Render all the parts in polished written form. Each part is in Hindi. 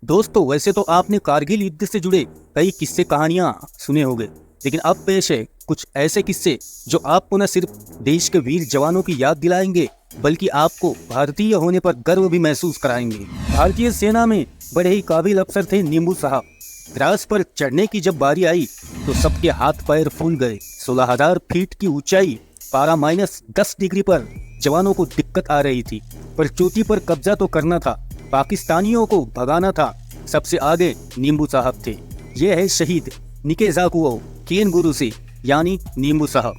दोस्तों, वैसे तो आपने कारगिल युद्ध से जुड़े कई किस्से कहानियां सुने होंगे, लेकिन अब पेश है कुछ ऐसे किस्से जो आपको न सिर्फ देश के वीर जवानों की याद दिलाएंगे, बल्कि आपको भारतीय होने पर गर्व भी महसूस कराएंगे। भारतीय सेना में बड़े ही काबिल अफसर थे नींबू साहब। द्रास पर चढ़ने की जब बारी आई तो सबके हाथ पैर फूल गए। 16,000 फीट की ऊंचाई, पारा -10 डिग्री पर जवानों को दिक्कत आ रही थी, पर चोटी पर कब्जा तो करना था, पाकिस्तानियों को भगाना था। सबसे आगे नींबू साहब थे। ये है शहीद निकेजाकुओ केन गुरु से, यानी नींबू साहब।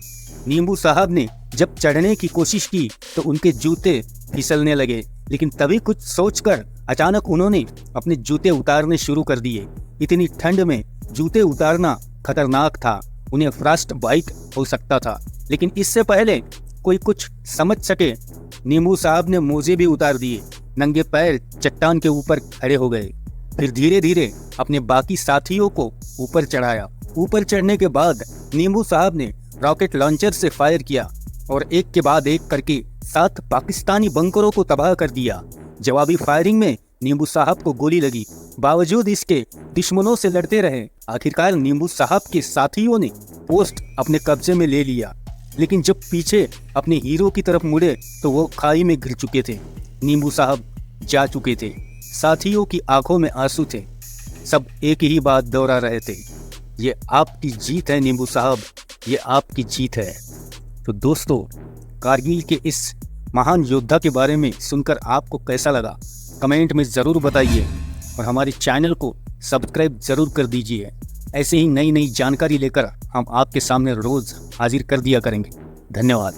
नींबू साहब ने जब चढ़ने की कोशिश की तो उनके जूते फिसलने लगे, लेकिन तभी कुछ सोचकर अचानक उन्होंने अपने जूते उतारने शुरू कर दिए। इतनी ठंड में जूते उतारना खतरनाक था, उन्हें फ्रॉस्ट बाइट हो सकता था। लेकिन इससे पहले कोई कुछ समझ सके, नींबू साहब ने मोजे भी उतार दिए, नंगे पैर चट्टान के ऊपर खड़े हो गए। फिर धीरे धीरे अपने बाकी साथियों को ऊपर चढ़ाया। ऊपर चढ़ने के बाद नींबू साहब ने रॉकेट लॉन्चर से फायर किया और एक के बाद एक करके 7 पाकिस्तानी बंकरों को तबाह कर दिया। जवाबी फायरिंग में नींबू साहब को गोली लगी, बावजूद इसके दुश्मनों से लड़ते रहे। आखिरकार नींबू साहब के साथियों ने पोस्ट अपने कब्जे में ले लिया, लेकिन जब पीछे अपने हीरो की तरफ मुड़े तो वो खाई में गिर चुके थे। नींबू साहब जा चुके थे, साथियों की आंखों में आंसू थे। सब एक ही बात दोहरा रहे थे, ये आपकी जीत है नींबू साहब, ये आपकी जीत है। तो दोस्तों, कारगिल के इस महान योद्धा के बारे में सुनकर आपको कैसा लगा, कमेंट में ज़रूर बताइए और हमारे चैनल को सब्सक्राइब ज़रूर कर दीजिए। ऐसे ही नई नई जानकारी लेकर हम आपके सामने रोज़ हाजिर कर दिया करेंगे। धन्यवाद।